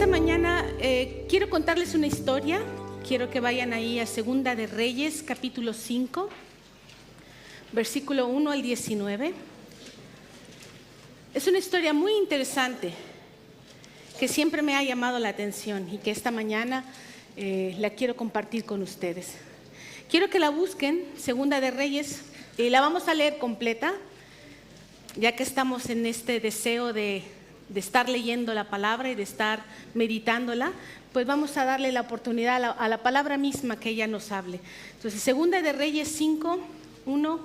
Esta mañana quiero contarles una historia. Quiero que vayan ahí a Segunda de Reyes, capítulo 5, versículo 1 al 19. Es una historia muy interesante que siempre me ha llamado la atención y que esta mañana la quiero compartir con ustedes. Quiero que la busquen, Segunda de Reyes, y la vamos a leer completa, ya que estamos en este deseo de estar leyendo la palabra y de estar meditándola, pues vamos a darle la oportunidad a la palabra misma que ella nos hable. Entonces, Segunda de Reyes 5, 1,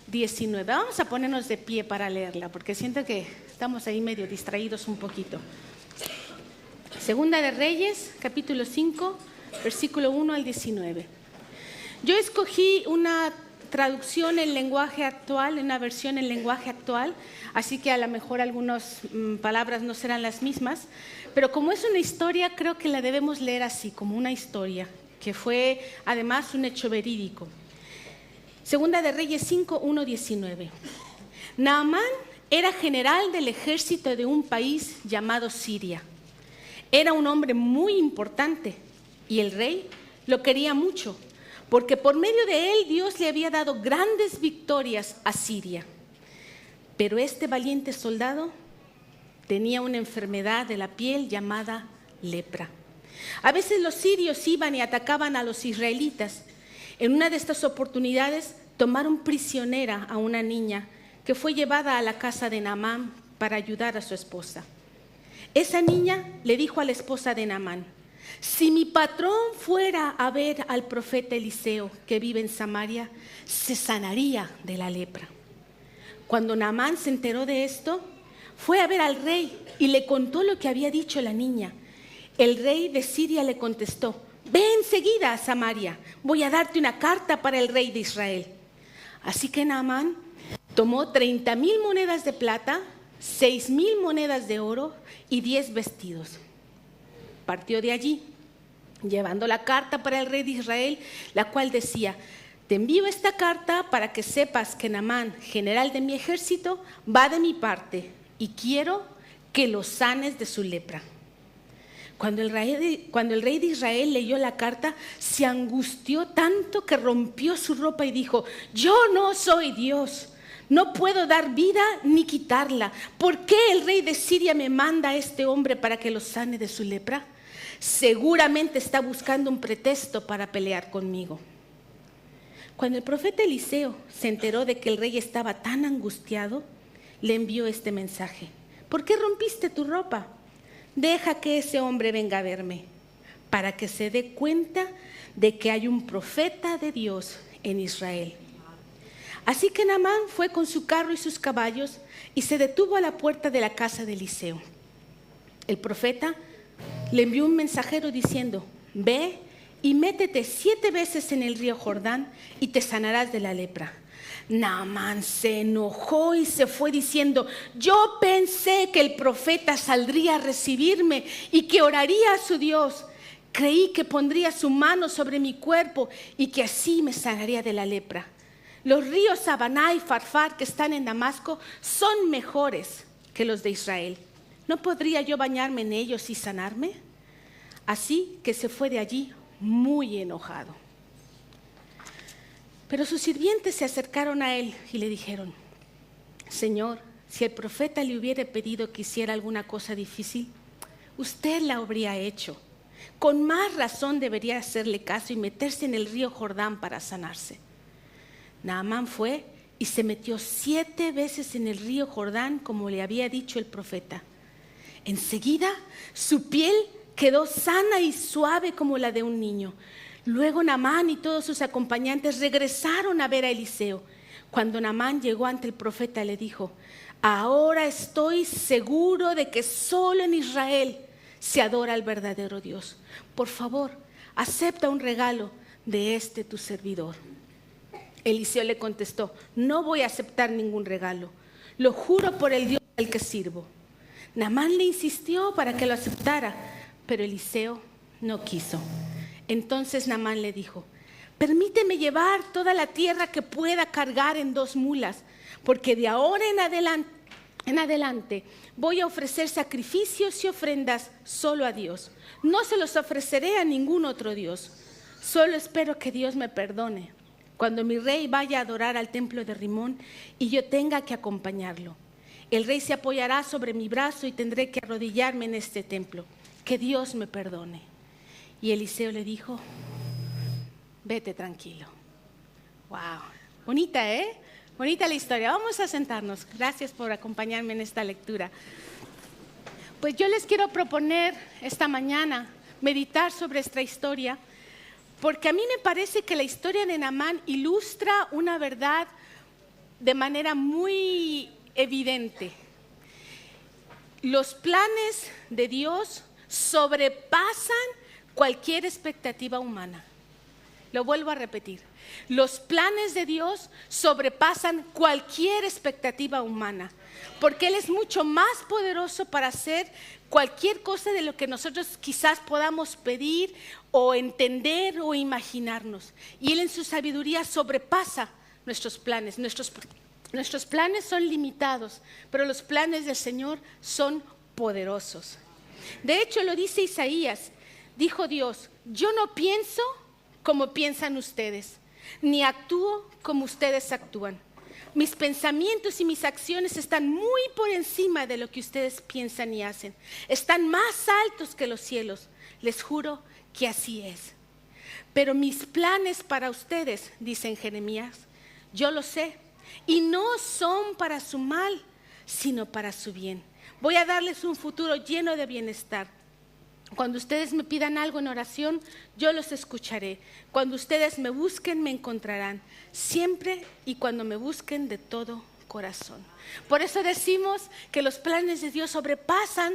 19. Vamos a ponernos de pie para leerla, porque siento que estamos ahí medio distraídos un poquito. Segunda de Reyes, capítulo 5, versículo 1 al 19. Yo escogí una traducción en lenguaje actual, una versión en lenguaje actual, así que a lo mejor algunas palabras no serán las mismas, pero como es una historia, creo que la debemos leer así, como una historia, que fue además un hecho verídico. Segunda de Reyes 5, 1, 19. Naamán era general del ejército de un país llamado Siria. Era un hombre muy importante y el rey lo quería mucho, porque por medio de él Dios le había dado grandes victorias a Siria. Pero este valiente soldado tenía una enfermedad de la piel llamada lepra. A veces los sirios iban y atacaban a los israelitas. En una de estas oportunidades tomaron prisionera a una niña que fue llevada a la casa de Naamán para ayudar a su esposa. Esa niña le dijo a la esposa de Naamán: si mi patrón fuera a ver al profeta Eliseo que vive en Samaria, se sanaría de la lepra. Cuando Naamán se enteró de esto, fue a ver al rey y le contó lo que había dicho la niña. El rey de Siria le contestó: ve enseguida a Samaria, voy a darte una carta para el rey de Israel. Así que Naamán tomó 30,000 monedas de plata, 6,000 monedas de oro y 10 vestidos. Partió de allí, llevando la carta para el rey de Israel, la cual decía: te envío esta carta para que sepas que Naamán, general de mi ejército, va de mi parte y quiero que lo sanes de su lepra. Cuando el rey de Israel leyó la carta, se angustió tanto que rompió su ropa y dijo: yo no soy Dios, no puedo dar vida ni quitarla. ¿Por qué el rey de Siria me manda a este hombre para que lo sane de su lepra? Seguramente está buscando un pretexto para pelear conmigo. Cuando el profeta Eliseo se enteró de que el rey estaba tan angustiado, le envió este mensaje: ¿por qué rompiste tu ropa? Deja que ese hombre venga a verme, para que se dé cuenta de que hay un profeta de Dios en Israel. Así que Naamán fue con su carro y sus caballos y se detuvo a la puerta de la casa de Eliseo. El profeta le envió un mensajero diciendo: ve y métete 7 veces en el río Jordán y te sanarás de la lepra. Naamán se enojó y se fue diciendo: yo pensé que el profeta saldría a recibirme y que oraría a su Dios. Creí que pondría su mano sobre mi cuerpo y que así me sanaría de la lepra. Los ríos Sabaná y Farfar que están en Damasco son mejores que los de Israel. ¿No podría yo bañarme en ellos y sanarme? Así que se fue de allí muy enojado. Pero sus sirvientes se acercaron a él y le dijeron: Señor, si el profeta le hubiera pedido que hiciera alguna cosa difícil, usted la habría hecho. Con más razón debería hacerle caso y meterse en el río Jordán para sanarse. Naamán fue y se metió 7 veces en el río Jordán, como le había dicho el profeta. Enseguida su piel quedó sana y suave como la de un niño. Luego Naamán y todos sus acompañantes regresaron a ver a Eliseo. Cuando Naamán llegó ante el profeta, le dijo: ahora estoy seguro de que solo en Israel se adora al verdadero Dios. Por favor, acepta un regalo de tu servidor. Eliseo le contestó: no voy a aceptar ningún regalo. Lo juro por el Dios al que sirvo. Naamán le insistió para que lo aceptara, pero Eliseo no quiso. Entonces Naamán le dijo: permíteme llevar toda la tierra que pueda cargar en 2 mulas, porque de ahora en en adelante voy a ofrecer sacrificios y ofrendas solo a Dios. No se los ofreceré a ningún otro Dios. Solo espero que Dios me perdone cuando mi rey vaya a adorar al templo de Rimón y yo tenga que acompañarlo. El rey se apoyará sobre mi brazo y tendré que arrodillarme en este templo. Que Dios me perdone. Y Eliseo le dijo: vete tranquilo. Wow, bonita, ¿eh? Bonita la historia. Vamos a sentarnos. Gracias por acompañarme en esta lectura. Pues yo les quiero proponer esta mañana meditar sobre esta historia, porque a mí me parece que la historia de Naamán ilustra una verdad de manera muy evidente. Los planes de Dios sobrepasan cualquier expectativa humana. Lo vuelvo a repetir. Los planes de Dios sobrepasan cualquier expectativa humana, porque Él es mucho más poderoso para hacer cualquier cosa de lo que nosotros quizás podamos pedir o entender o imaginarnos. Y Él en su sabiduría sobrepasa nuestros planes. Nuestros planes son limitados, pero los planes del Señor son poderosos. De hecho, lo dice Isaías. Dijo Dios: yo no pienso como piensan ustedes, ni actúo como ustedes actúan. Mis pensamientos y mis acciones están muy por encima de lo que ustedes piensan y hacen. Están más altos que los cielos. Les juro que así es. Pero mis planes para ustedes, dice en Jeremías, yo lo sé, y no son para su mal, sino para su bien. Voy a darles un futuro lleno de bienestar. Cuando ustedes me pidan algo en oración, yo los escucharé. Cuando ustedes me busquen, me encontrarán. Siempre y cuando me busquen de todo corazón. Por eso decimos que los planes de Dios sobrepasan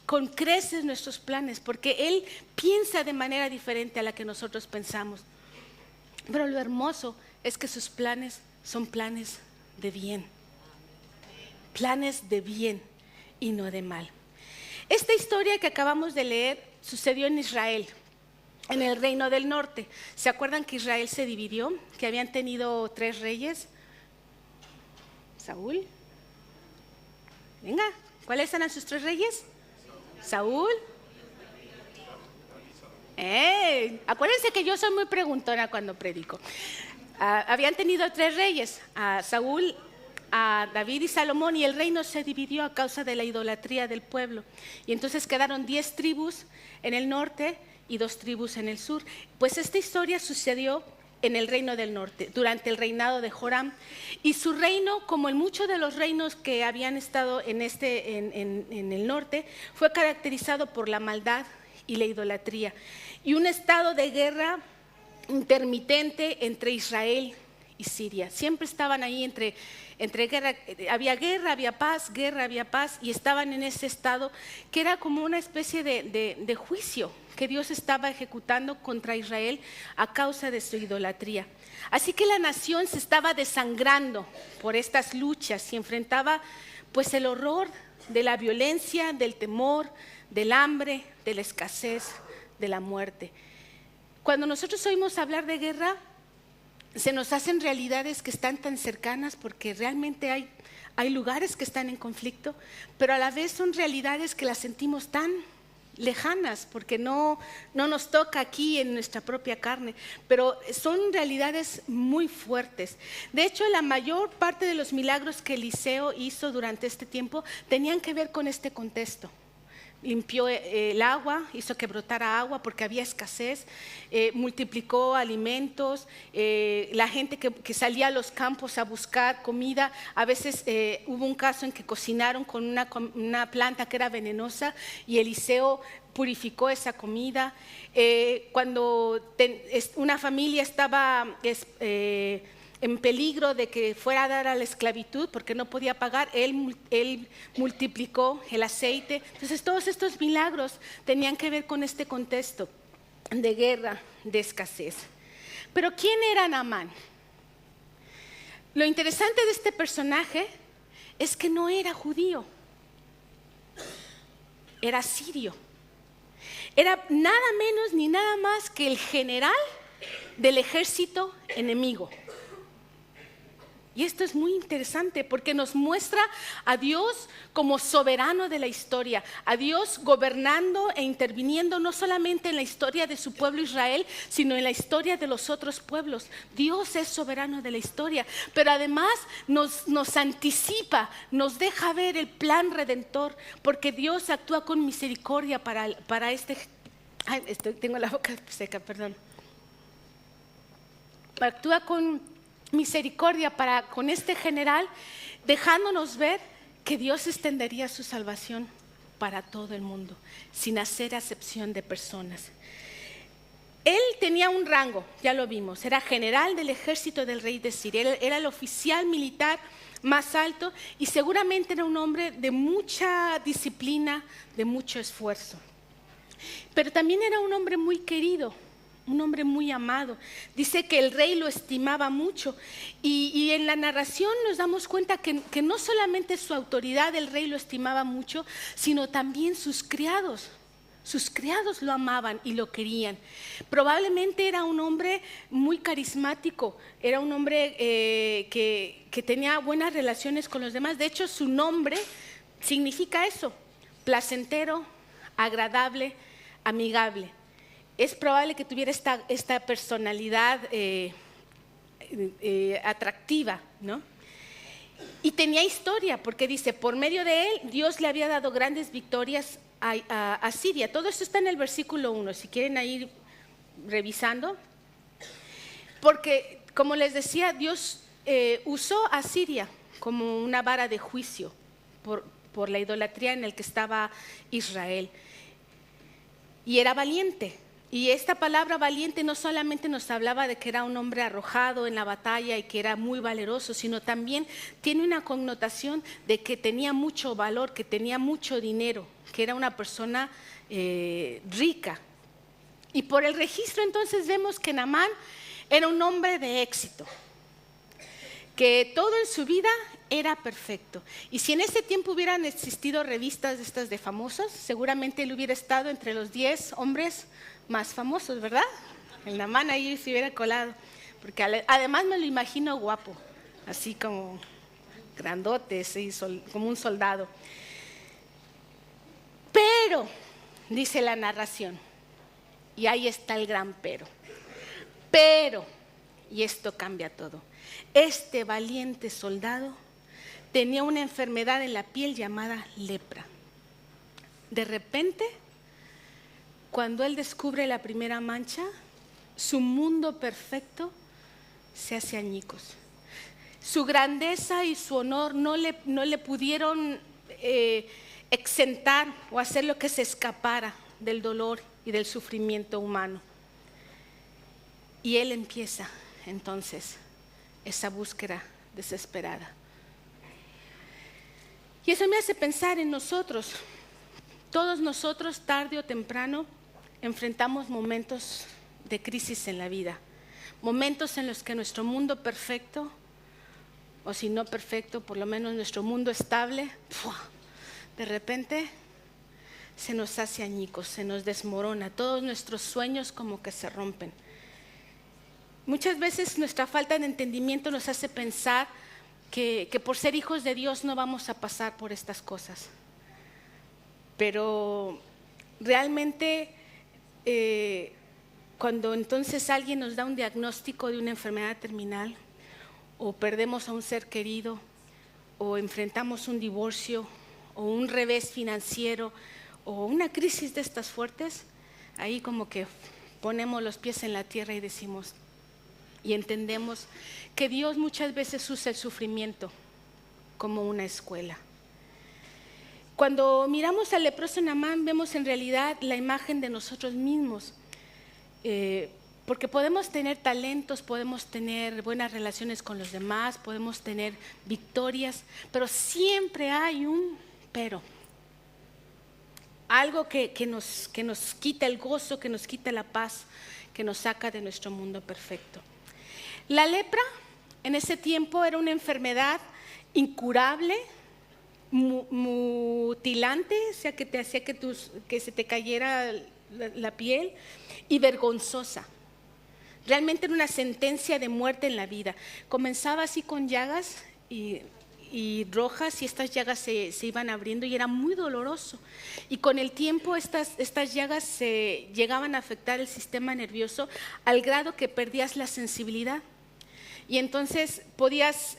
con creces nuestros planes, porque Él piensa de manera diferente a la que nosotros pensamos. Pero lo hermoso es que sus planes son planes de bien. Planes de bien y no de mal. Esta historia que acabamos de leer sucedió en Israel, en el reino del norte. ¿Se acuerdan que Israel se dividió? Que habían tenido 3 reyes. Saúl. Venga, ¿cuáles eran sus 3 reyes? Saúl. Acuérdense que yo soy muy preguntona cuando predico. Habían tenido 3 reyes, a Saúl, a David y Salomón, y el reino se dividió a causa de la idolatría del pueblo. Y entonces quedaron 10 tribus en el norte y 2 tribus en el sur. Pues esta historia sucedió en el reino del norte, durante el reinado de Joram. Y su reino, como en muchos de los reinos que habían estado en el norte, fue caracterizado por la maldad y la idolatría. Y un estado de guerra intermitente entre Israel y Siria. Siempre estaban ahí entre guerra, había paz, guerra, había paz, y estaban en ese estado que era como una especie de juicio que Dios estaba ejecutando contra Israel a causa de su idolatría. Así que la nación se estaba desangrando por estas luchas y enfrentaba pues el horror de la violencia, del temor, del hambre, de la escasez, de la muerte. Cuando nosotros oímos hablar de guerra, se nos hacen realidades que están tan cercanas, porque realmente hay lugares que están en conflicto, pero a la vez son realidades que las sentimos tan lejanas, porque no nos toca aquí en nuestra propia carne, pero son realidades muy fuertes. De hecho, la mayor parte de los milagros que Eliseo hizo durante este tiempo tenían que ver con este contexto. Limpió el agua, hizo que brotara agua porque había escasez, multiplicó alimentos, la gente que salía a los campos a buscar comida. A veces hubo un caso en que cocinaron con una planta que era venenosa y Eliseo purificó esa comida. Cuando una familia estaba en peligro de que fuera a dar a la esclavitud porque no podía pagar, él multiplicó el aceite. Entonces todos estos milagros tenían que ver con este contexto de guerra, de escasez. Pero ¿quién era Naamán? Lo interesante de este personaje es que no era judío, era sirio. Era nada menos ni nada más que el general del ejército enemigo. Y esto es muy interesante porque nos muestra a Dios como soberano de la historia, a Dios gobernando e interviniendo no solamente en la historia de su pueblo Israel, sino en la historia de los otros pueblos. Dios es soberano de la historia, pero además nos anticipa, nos deja ver el plan redentor, porque Dios actúa con misericordia para este... Ay, tengo la boca seca, perdón. Actúa con misericordia con este general, dejándonos ver que Dios extendería su salvación para todo el mundo, sin hacer acepción de personas. Él tenía un rango, ya lo vimos, era general del ejército del rey de Siria, era el oficial militar más alto y seguramente era un hombre de mucha disciplina, de mucho esfuerzo. Pero también era un hombre muy querido, un hombre muy amado. Dice que el rey lo estimaba mucho y en la narración nos damos cuenta que no solamente su autoridad el rey lo estimaba mucho, sino también sus criados. Sus criados lo amaban y lo querían. Probablemente era un hombre muy carismático, era un hombre que tenía buenas relaciones con los demás. De hecho, su nombre significa eso, placentero, agradable, amigable. Es probable que tuviera esta personalidad atractiva, ¿no? Y tenía historia, porque dice, por medio de él, Dios le había dado grandes victorias a Siria. Todo esto está en el versículo 1, si quieren ir revisando. Porque, como les decía, Dios usó a Siria como una vara de juicio por la idolatría en el que estaba Israel. Y era valiente. Y esta palabra valiente no solamente nos hablaba de que era un hombre arrojado en la batalla y que era muy valeroso, sino también tiene una connotación de que tenía mucho valor, que tenía mucho dinero, que era una persona rica. Y por el registro entonces vemos que Naamán era un hombre de éxito, que todo en su vida era perfecto. Y si en ese tiempo hubieran existido revistas estas de famosos, seguramente él hubiera estado entre los 10 hombres más famosos, ¿verdad? El Naamán ahí se hubiera colado, porque además me lo imagino guapo, así como grandote, sí, como un soldado. Pero, dice la narración, y ahí está el gran pero, y esto cambia todo, este valiente soldado tenía una enfermedad en la piel llamada lepra. De repente, cuando él descubre la primera mancha, su mundo perfecto se hace añicos. Su grandeza y su honor no le pudieron exentar o hacer lo que se escapara del dolor y del sufrimiento humano. Y él empieza entonces esa búsqueda desesperada. Y eso me hace pensar en nosotros. Todos nosotros, tarde o temprano, enfrentamos momentos de crisis en la vida, momentos en los que nuestro mundo perfecto, o si no perfecto, por lo menos nuestro mundo estable, de repente se nos hace añicos, se nos desmorona, todos nuestros sueños como que se rompen. Muchas veces nuestra falta de entendimiento nos hace pensar que por ser hijos de Dios no vamos a pasar por estas cosas, pero realmente cuando entonces alguien nos da un diagnóstico de una enfermedad terminal, o perdemos a un ser querido, o enfrentamos un divorcio, o un revés financiero, o una crisis de estas fuertes, ahí como que ponemos los pies en la tierra y decimos, y entendemos que Dios muchas veces usa el sufrimiento como una escuela. Cuando miramos al leproso Naamán, vemos en realidad la imagen de nosotros mismos, porque podemos tener talentos, podemos tener buenas relaciones con los demás, podemos tener victorias, pero siempre hay un pero. Algo que nos quita el gozo, que nos quita la paz, que nos saca de nuestro mundo perfecto. La lepra en ese tiempo era una enfermedad incurable, mutilante, o sea que te hacía que se te cayera la piel, y vergonzosa. Realmente era una sentencia de muerte en la vida. Comenzaba así con llagas y rojas, y estas llagas se iban abriendo y era muy doloroso. Y con el tiempo estas llagas se llegaban a afectar el sistema nervioso al grado que perdías la sensibilidad. Y entonces podías,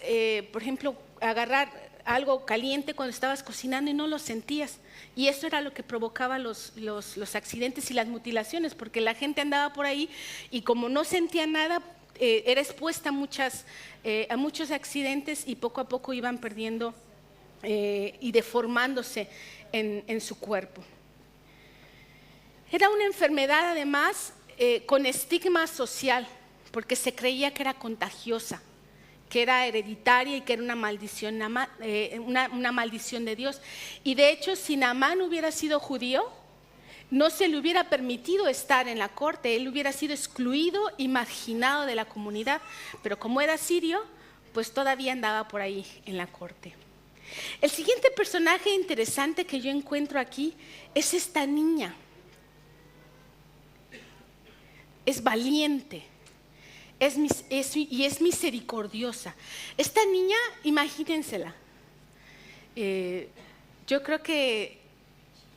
por ejemplo, agarrar algo caliente cuando estabas cocinando y no lo sentías. Y eso era lo que provocaba los accidentes y las mutilaciones, porque la gente andaba por ahí y como no sentía nada, era expuesta a muchos accidentes y poco a poco iban perdiendo y deformándose en su cuerpo. Era una enfermedad además con estigma social, porque se creía que era contagiosa, que era hereditaria y que era una maldición, una maldición de Dios. Y de hecho, si Naamán hubiera sido judío, no se le hubiera permitido estar en la corte, él hubiera sido excluido y marginado de la comunidad. Pero como era sirio, pues todavía andaba por ahí en la corte. El siguiente personaje interesante que yo encuentro aquí es esta niña. Es valiente. Y es misericordiosa. Esta niña, imagínensela, yo creo que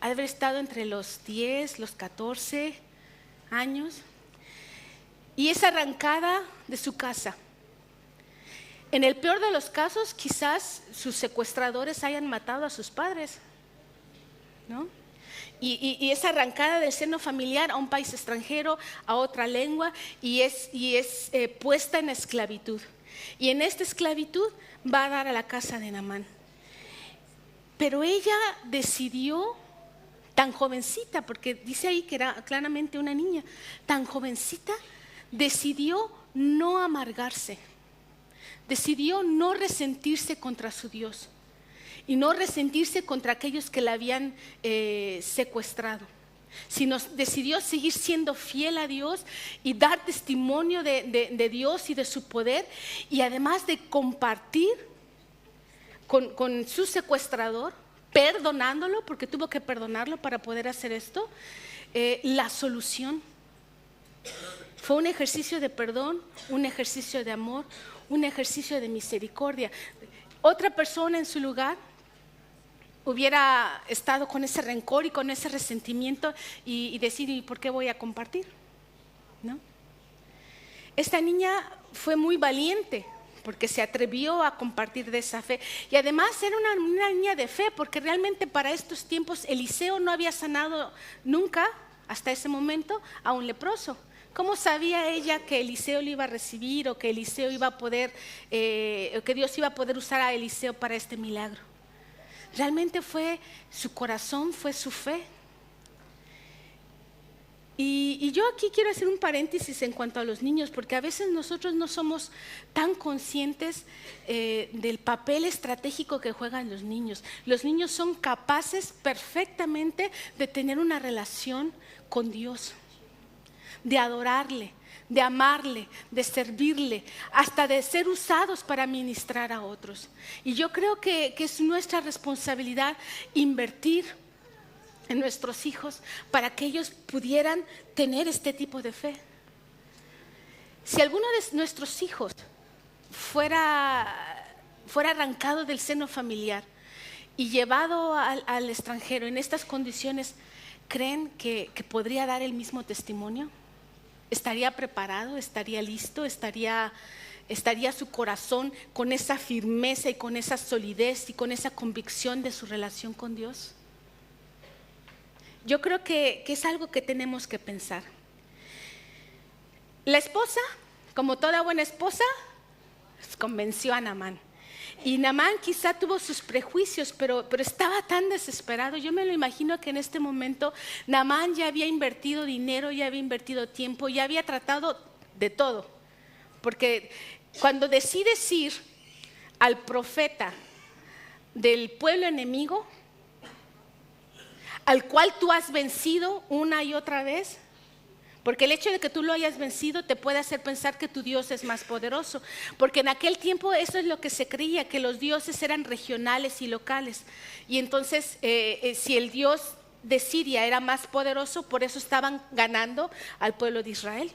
ha de haber estado entre los 10, los 14 años, y es arrancada de su casa. En el peor de los casos, quizás sus secuestradores hayan matado a sus padres, ¿no? Y es arrancada del seno familiar a un país extranjero, a otra lengua, y es puesta en esclavitud. Y en esta esclavitud va a dar a la casa de Naamán. Pero ella decidió, tan jovencita, porque dice ahí que era claramente una niña, tan jovencita, decidió no amargarse, decidió no resentirse contra su Dios y no resentirse contra aquellos que la habían secuestrado, sino decidió seguir siendo fiel a Dios y dar testimonio de Dios y de su poder, y además de compartir con su secuestrador, perdonándolo, porque tuvo que perdonarlo para poder hacer esto, la solución. Fue un ejercicio de perdón, un ejercicio de amor, un ejercicio de misericordia. Otra persona en su lugar hubiera estado con ese rencor y con ese resentimiento y decir, ¿y por qué voy a compartir? ¿No? Esta niña fue muy valiente porque se atrevió a compartir de esa fe, y además era una niña de fe, porque realmente para estos tiempos Eliseo no había sanado nunca hasta ese momento a un leproso. ¿Cómo sabía ella que Eliseo lo iba a recibir, o que Eliseo iba a poder, o que Dios iba a poder usar a Eliseo para este milagro? Realmente fue su corazón, fue su fe. Y yo aquí quiero hacer un paréntesis en cuanto a los niños, porque a veces nosotros no somos tan conscientes del papel estratégico que juegan los niños. Los niños son capaces perfectamente de tener una relación con Dios, de adorarle, de amarle, de servirle, hasta de ser usados para ministrar a otros. Y yo creo que es nuestra responsabilidad invertir en nuestros hijos para que ellos pudieran tener este tipo de fe. Si alguno de nuestros hijos fuera arrancado del seno familiar y llevado al extranjero en estas condiciones, ¿creen que podría dar el mismo testimonio? ¿Estaría preparado? ¿Estaría listo? ¿Estaría su corazón con esa firmeza y con esa solidez y con esa convicción de su relación con Dios? Yo creo que es algo que tenemos que pensar. La esposa, como toda buena esposa, convenció a Naamán. Y Naamán quizá tuvo sus prejuicios, pero estaba tan desesperado. Yo me lo imagino que en este momento Naamán ya había invertido dinero, ya había invertido tiempo, ya había tratado de todo. Porque cuando decides ir al profeta del pueblo enemigo, al cual tú has vencido una y otra vez, porque el hecho de que tú lo hayas vencido te puede hacer pensar que tu Dios es más poderoso, porque en aquel tiempo eso es lo que se creía, que los dioses eran regionales y locales, y entonces si el Dios de Siria era más poderoso, por eso estaban ganando al pueblo de Israel.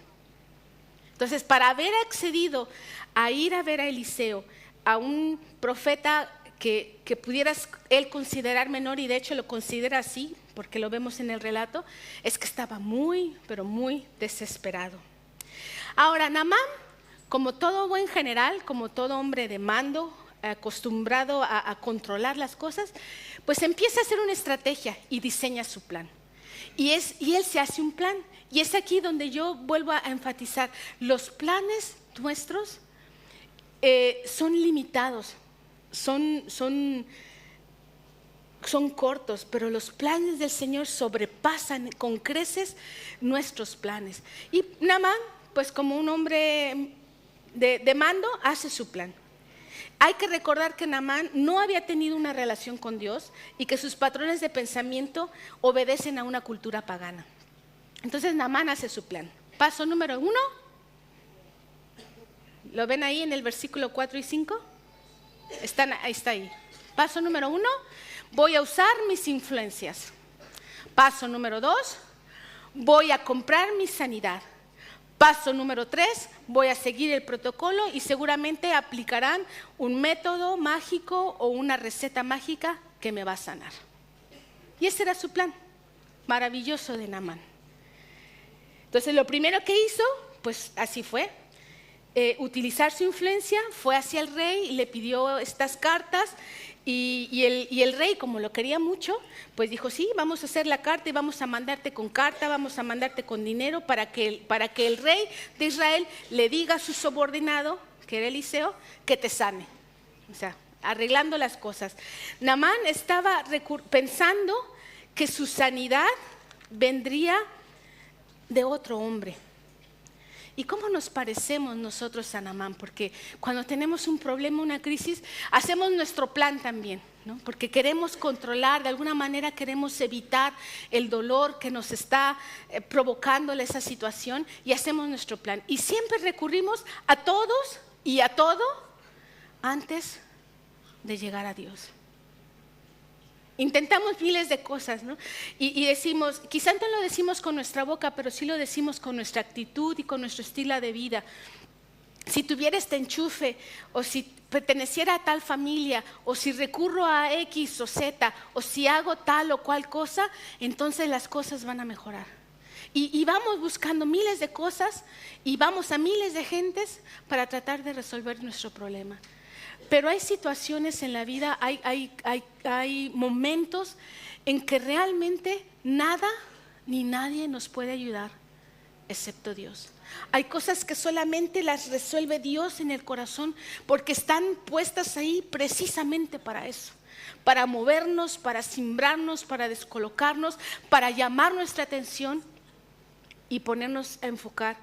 Entonces, para haber accedido a ir a ver a Eliseo, a un profeta que pudieras él considerar menor, y de hecho lo considera así, porque lo vemos en el relato, es que estaba muy, pero muy desesperado. Ahora, Naamán, como todo buen general, como todo hombre de mando, acostumbrado a controlar las cosas, pues empieza a hacer una estrategia y diseña su plan. Y él se hace un plan. Y es aquí donde yo vuelvo a enfatizar, los planes nuestros son limitados, son cortos, pero los planes del Señor sobrepasan con creces nuestros planes. Y Naamán, pues como un hombre de mando, hace su plan. Hay que recordar que Naamán no había tenido una relación con Dios y que sus patrones de pensamiento obedecen a una cultura pagana. Entonces Naamán hace su plan. Paso número 1. ¿Lo ven ahí en el versículo 4 y 5? Está ahí. Paso número 1, voy a usar mis influencias. Paso número 2, voy a comprar mi sanidad. Paso número 3, voy a seguir el protocolo y seguramente aplicarán un método mágico o una receta mágica que me va a sanar. Y ese era su plan maravilloso de Naamán. Entonces lo primero que hizo, pues así fue, utilizar su influencia, fue hacia el rey y le pidió estas cartas. Y el rey, como lo quería mucho, pues dijo, sí, vamos a hacer la carta y vamos a mandarte con carta, vamos a mandarte con dinero para que el rey de Israel le diga a su subordinado, que era Eliseo, que te sane. O sea, arreglando las cosas. Naamán estaba pensando que su sanidad vendría de otro hombre. ¿Y cómo nos parecemos nosotros a Naamán? Porque cuando tenemos un problema, una crisis, hacemos nuestro plan también, ¿no? Porque queremos controlar, de alguna manera queremos evitar el dolor que nos está provocándole esa situación y hacemos nuestro plan. Y siempre recurrimos a todos y a todo antes de llegar a Dios. Intentamos miles de cosas, ¿no? Y decimos, quizás no lo decimos con nuestra boca, pero sí lo decimos con nuestra actitud y con nuestro estilo de vida. Si tuviera este enchufe, o si perteneciera a tal familia, o si recurro a X o Z, o si hago tal o cual cosa, entonces las cosas van a mejorar. Y vamos buscando miles de cosas y vamos a miles de gentes para tratar de resolver nuestro problema. Pero hay situaciones en la vida, hay momentos en que realmente nada ni nadie nos puede ayudar, excepto Dios. Hay cosas que solamente las resuelve Dios en el corazón porque están puestas ahí precisamente para eso. Para movernos, para cimbrarnos, para descolocarnos, para llamar nuestra atención y ponernos a enfocar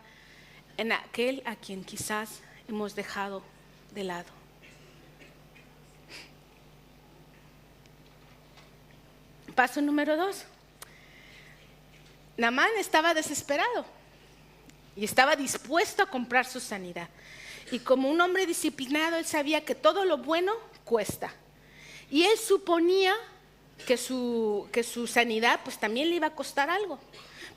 en aquel a quien quizás hemos dejado de lado. Paso número 2. Naamán estaba desesperado y estaba dispuesto a comprar su sanidad. Y como un hombre disciplinado, él sabía que todo lo bueno cuesta. Y él suponía que su sanidad pues también le iba a costar algo.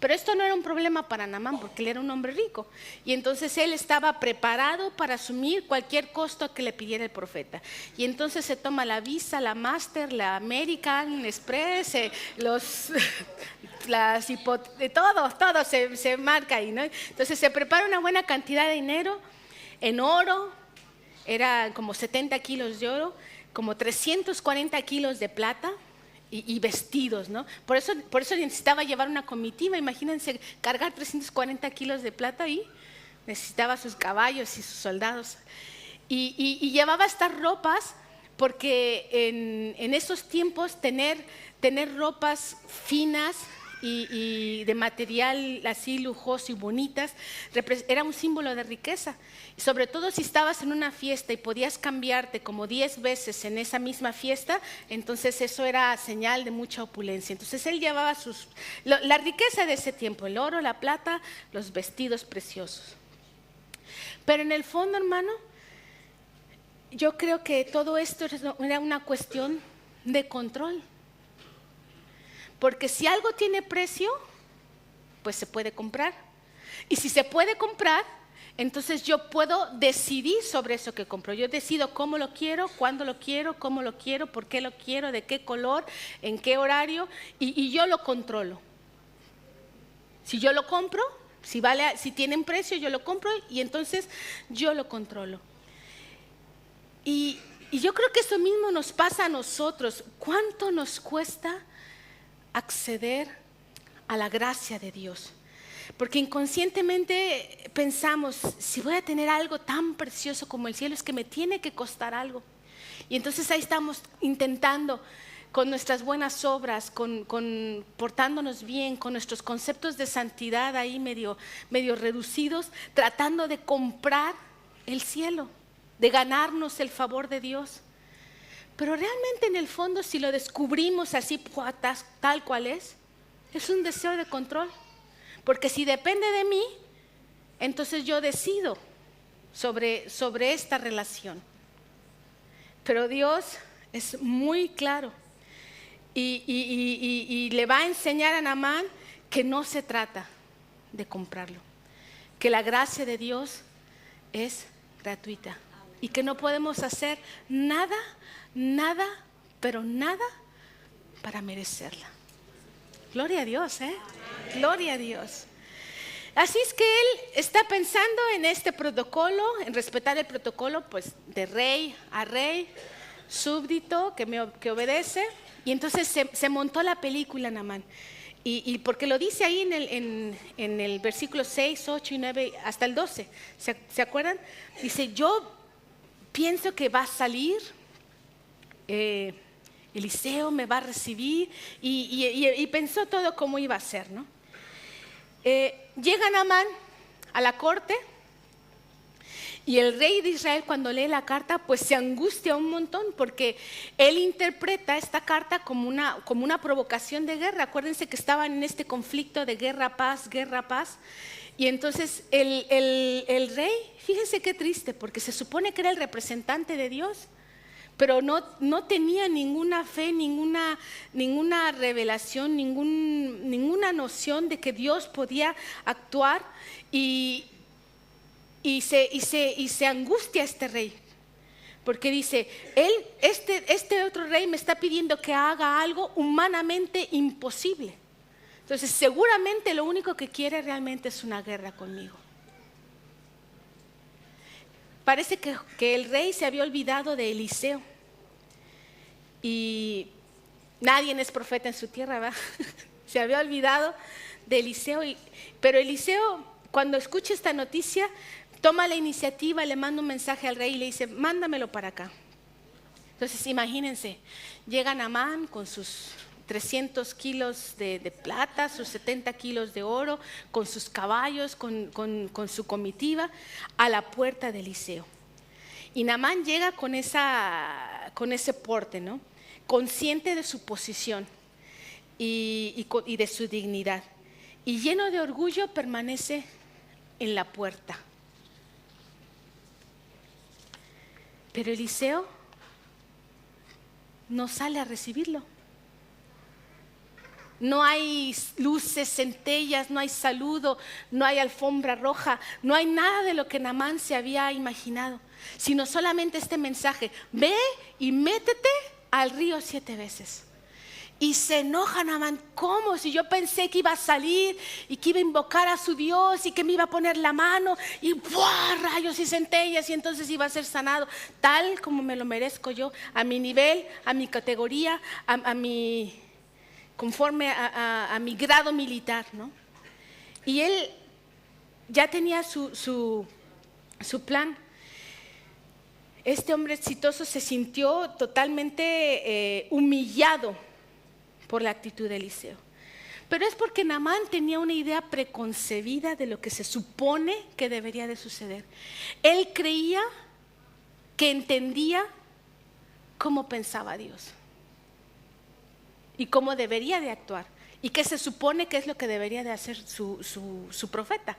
Pero esto no era un problema para Naamán porque él era un hombre rico. Y entonces él estaba preparado para asumir cualquier costo que le pidiera el profeta. Y entonces se toma la Visa, la Master, la American Express, todo se marca ahí, ¿no? Entonces se prepara una buena cantidad de dinero en oro, era como 70 kilos de oro, como 340 kilos de plata. Y vestidos, ¿no? Por eso necesitaba llevar una comitiva. Imagínense cargar 340 kilos de plata ahí. Necesitaba sus caballos y sus soldados. Y llevaba estas ropas porque en esos tiempos tener ropas finas y de material así lujoso y bonitas era un símbolo de riqueza. Y sobre todo si estabas en una fiesta y podías cambiarte como 10 veces en esa misma fiesta, entonces eso era señal de mucha opulencia. Entonces él llevaba la riqueza de ese tiempo, el oro, la plata, los vestidos preciosos. Pero en el fondo, hermano, yo creo que todo esto era una cuestión de control. Porque si algo tiene precio, pues se puede comprar. Y si se puede comprar, entonces yo puedo decidir sobre eso que compro. Yo decido cómo lo quiero, cuándo lo quiero, cómo lo quiero, por qué lo quiero, de qué color, en qué horario, y yo lo controlo. Si yo lo compro, si tiene un precio, yo lo compro y entonces yo lo controlo. Y yo creo que eso mismo nos pasa a nosotros. ¿Cuánto nos cuesta acceder a la gracia de Dios? Porque inconscientemente pensamos, si voy a tener algo tan precioso como el cielo, es que me tiene que costar algo. Y entonces ahí estamos intentando, con nuestras buenas obras, con portándonos bien, con nuestros conceptos de santidad ahí medio reducidos, tratando de comprar el cielo, de ganarnos el favor de Dios. Pero realmente en el fondo, si lo descubrimos así tal cual es un deseo de control. Porque si depende de mí, entonces yo decido sobre esta relación. Pero Dios es muy claro y le va a enseñar a Naamán que no se trata de comprarlo, que la gracia de Dios es gratuita y que no podemos hacer nada, pero nada para merecerla. Gloria a Dios, Gloria a Dios. Así es que él está pensando en este protocolo, en respetar el protocolo, pues de rey a rey, súbdito que obedece. Y entonces se montó la película Naamán. Y porque lo dice ahí en el versículo 6, 8 y 9 hasta el 12. ¿Se acuerdan? Dice, yo pienso que va a salir, Eliseo me va a recibir, y pensó todo cómo iba a ser, ¿no? Llega Naamán a la corte y el rey de Israel, cuando lee la carta, pues se angustia un montón, porque él interpreta esta carta como una provocación de guerra. Acuérdense que estaban en este conflicto de guerra-paz, y entonces el rey, fíjense qué triste, porque se supone que era el representante de Dios, pero no tenía ninguna fe, ninguna revelación, ninguna noción de que Dios podía actuar, y se angustia este rey, porque dice, este otro rey me está pidiendo que haga algo humanamente imposible. Entonces seguramente lo único que quiere realmente es una guerra conmigo. Parece que el rey se había olvidado de Eliseo. Y nadie es profeta en su tierra, ¿verdad? Se había olvidado de Eliseo. Pero Eliseo, cuando escucha esta noticia, toma la iniciativa, le manda un mensaje al rey y le dice, mándamelo para acá. Entonces imagínense, llega Naamán con sus 300 kilos de plata, sus 70 kilos de oro, con sus caballos, con su comitiva, a la puerta de Eliseo. Y Naamán llega con ese porte, ¿no? Consciente de su posición y de su dignidad. Y lleno de orgullo permanece en la puerta. Pero Eliseo no sale a recibirlo. No hay luces, centellas, no hay saludo, no hay alfombra roja, no hay nada de lo que Naamán se había imaginado, sino solamente este mensaje: ve y métete al río 7 veces. Y se enoja Naamán, ¿cómo? Si yo pensé que iba a salir y que iba a invocar a su Dios y que me iba a poner la mano y ¡buah! Rayos y centellas, y entonces iba a ser sanado, tal como me lo merezco yo, a mi nivel, a mi categoría, conforme a mi grado militar, ¿no? Y él ya tenía su plan. Este hombre exitoso se sintió totalmente humillado por la actitud de Eliseo. Pero es porque Naamán tenía una idea preconcebida de lo que se supone que debería de suceder. Él creía que entendía cómo pensaba Dios y cómo debería de actuar, y qué se supone que es lo que debería de hacer su profeta.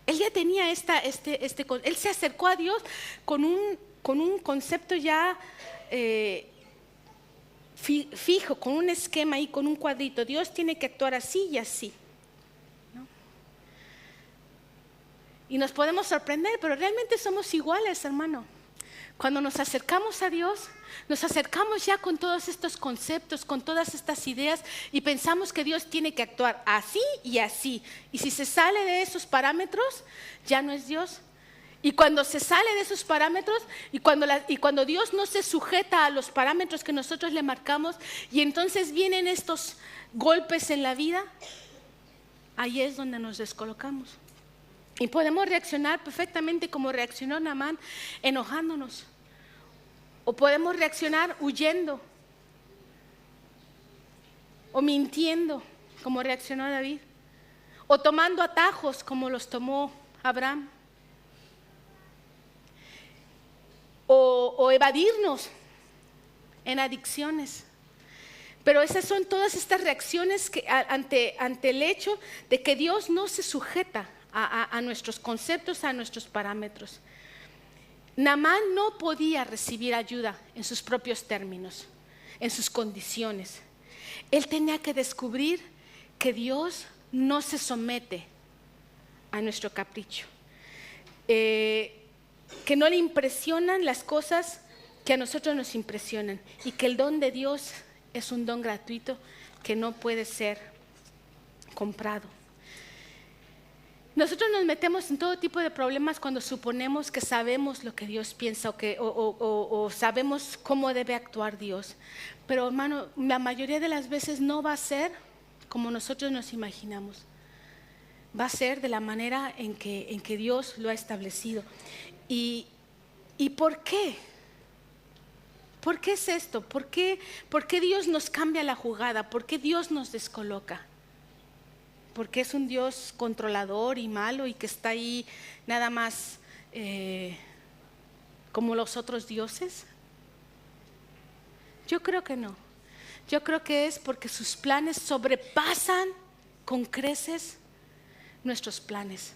Él ya tenía él se acercó a Dios con un concepto ya fijo, con un esquema ahí, con un cuadrito. Dios tiene que actuar así y así, ¿no? Y nos podemos sorprender, pero realmente somos iguales, hermano. Cuando nos acercamos a Dios, nos acercamos ya con todos estos conceptos, con todas estas ideas y pensamos que Dios tiene que actuar así y así. Y si se sale de esos parámetros, ya no es Dios. Y cuando se sale de esos parámetros y cuando Dios no se sujeta a los parámetros que nosotros le marcamos y entonces vienen estos golpes en la vida, ahí es donde nos descolocamos. Y podemos reaccionar perfectamente como reaccionó Naamán, enojándonos. O podemos reaccionar huyendo. O mintiendo, como reaccionó David. O tomando atajos, como los tomó Abraham. O evadirnos en adicciones. Pero esas son todas estas reacciones que, ante el hecho de que Dios no se sujeta a nuestros conceptos, a nuestros parámetros. Naamán no podía recibir ayuda en sus propios términos, en sus condiciones. Él tenía que descubrir que Dios no se somete a nuestro capricho, que no le impresionan las cosas que a nosotros nos impresionan y que el don de Dios es un don gratuito que no puede ser comprado. Nosotros nos metemos en todo tipo de problemas cuando suponemos que sabemos lo que Dios piensa o sabemos cómo debe actuar Dios. Pero hermano, la mayoría de las veces no va a ser como nosotros nos imaginamos. Va a ser de la manera en que Dios lo ha establecido. ¿Y por qué? ¿Por qué es esto? ¿Por qué Dios nos cambia la jugada? ¿Por qué Dios nos descoloca? ¿Porque es un Dios controlador y malo y que está ahí nada más como los otros dioses? Yo creo que no. Yo creo que es porque sus planes sobrepasan con creces nuestros planes.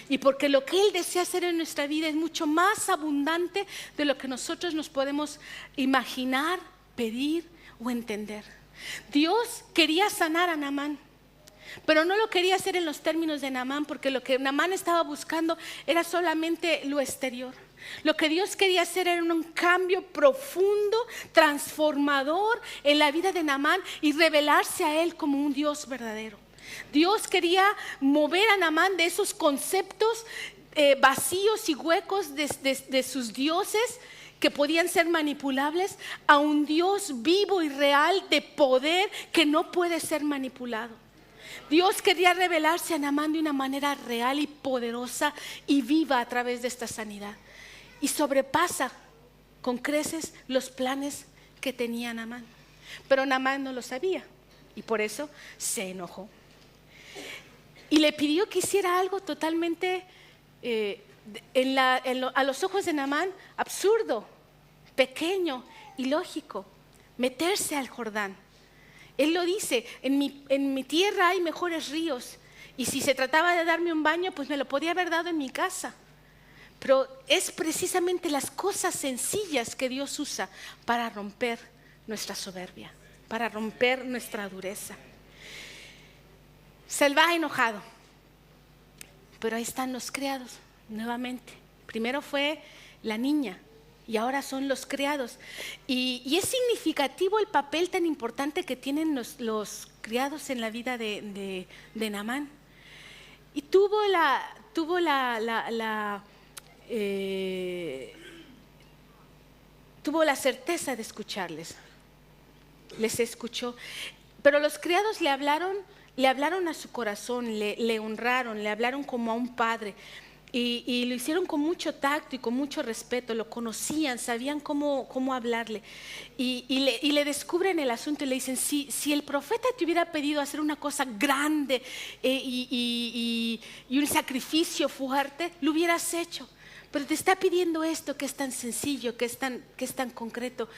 Y porque lo que Él desea hacer en nuestra vida es mucho más abundante de lo que nosotros nos podemos imaginar, pedir o entender. Dios quería sanar a Naamán, pero no lo quería hacer en los términos de Naamán, porque lo que Naamán estaba buscando era solamente lo exterior. Lo que Dios quería hacer era un cambio profundo, transformador en la vida de Naamán y revelarse a él como un Dios verdadero. Dios quería mover a Naamán de esos conceptos vacíos y huecos de sus dioses que podían ser manipulables a un Dios vivo y real de poder que no puede ser manipulado. Dios quería revelarse a Naamán de una manera real y poderosa y viva a través de esta sanidad. Y sobrepasa con creces los planes que tenía Naamán. Pero Naamán no lo sabía y por eso se enojó. Y le pidió que hiciera algo totalmente, a los ojos de Naamán, absurdo, pequeño, ilógico: meterse al Jordán. Él lo dice: en mi tierra hay mejores ríos, y si se trataba de darme un baño, pues me lo podía haber dado en mi casa. Pero es precisamente las cosas sencillas que Dios usa para romper nuestra soberbia, para romper nuestra dureza. Se va enojado, pero ahí están los criados nuevamente. Primero fue la niña y ahora son los criados. Y es significativo el papel tan importante que tienen los criados en la vida de Naamán. Y tuvo la certeza de escucharles. Les escuchó. Pero los criados le hablaron a su corazón, le honraron, le hablaron como a un padre. Y lo hicieron con mucho tacto y con mucho respeto, lo conocían, sabían cómo hablarle. Y le descubren el asunto y le dicen: si el profeta te hubiera pedido hacer una cosa grande y un sacrificio fuerte, lo hubieras hecho. Pero te está pidiendo esto que es tan sencillo, que es tan concreto.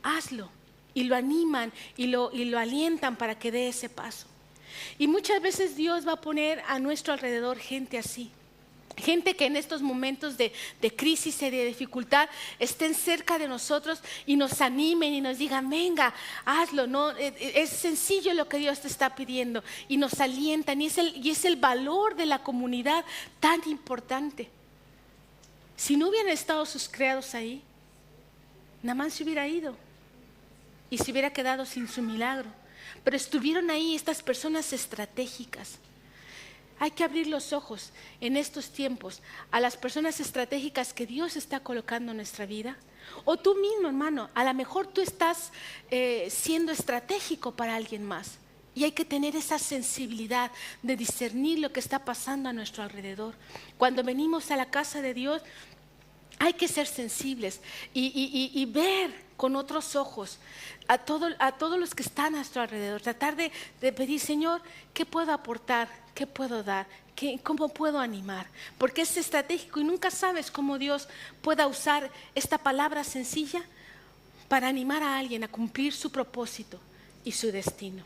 Hazlo. Y lo animan y lo alientan para que dé ese paso. Y muchas veces Dios va a poner a nuestro alrededor gente así. Gente que en estos momentos de crisis y de dificultad estén cerca de nosotros y nos animen y nos digan, venga, hazlo, ¿no? Es sencillo lo que Dios te está pidiendo, y nos alientan, y es el valor de la comunidad tan importante. Si no hubieran estado sus criados ahí, Naamán se hubiera ido y se hubiera quedado sin su milagro. Pero estuvieron ahí estas personas estratégicas. Hay que abrir los ojos en estos tiempos a las personas estratégicas que Dios está colocando en nuestra vida. O tú mismo, hermano, a lo mejor tú estás siendo estratégico para alguien más. Y hay que tener esa sensibilidad de discernir lo que está pasando a nuestro alrededor. Cuando venimos a la casa de Dios, hay que ser sensibles y ver con otros ojos a todos los que están a nuestro alrededor. Tratar de pedir, Señor, ¿qué puedo aportar? ¿Qué puedo dar? ¿Cómo puedo animar? Porque es estratégico y nunca sabes cómo Dios pueda usar esta palabra sencilla para animar a alguien a cumplir su propósito y su destino.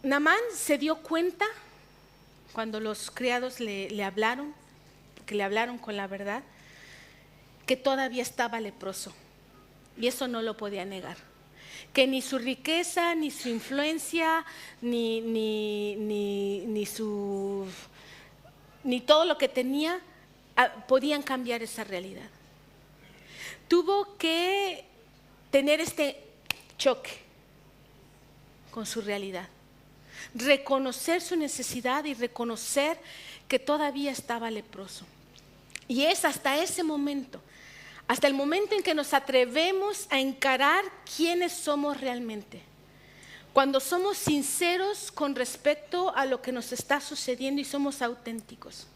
Naamán se dio cuenta cuando los criados le hablaron, porque le hablaron con la verdad, que todavía estaba leproso, y eso no lo podía negar. Que ni su riqueza, ni su influencia, ni todo lo que tenía podían cambiar esa realidad. Tuvo que tener este choque con su realidad, reconocer su necesidad y reconocer que todavía estaba leproso. Y es hasta ese momento, hasta el momento en que nos atrevemos a encarar quiénes somos realmente, cuando somos sinceros con respecto a lo que nos está sucediendo y somos auténticos,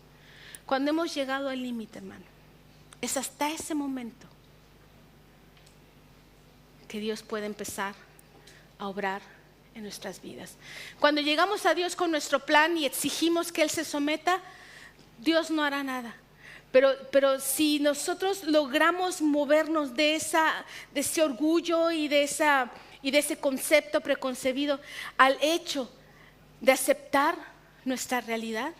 cuando hemos llegado al límite, hermano. Es hasta ese momento que Dios puede empezar a obrar en nuestras vidas. Cuando llegamos a Dios con nuestro plan y exigimos que Él se someta, Dios no hará nada. Pero si nosotros logramos movernos de ese orgullo y de ese concepto preconcebido al hecho de aceptar nuestra realidad,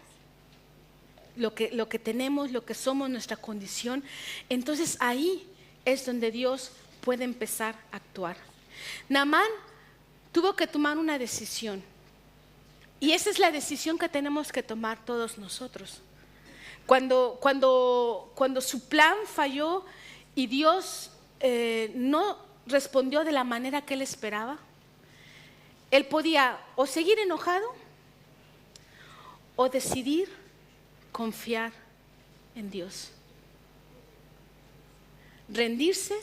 lo que tenemos, lo que somos, nuestra condición, entonces ahí es donde Dios puede empezar a actuar. Naamán tuvo que tomar una decisión, y esa es la decisión que tenemos que tomar todos nosotros. Cuando su plan falló y Dios no respondió de la manera que él esperaba, él podía o seguir enojado o decidir confiar en Dios, rendirse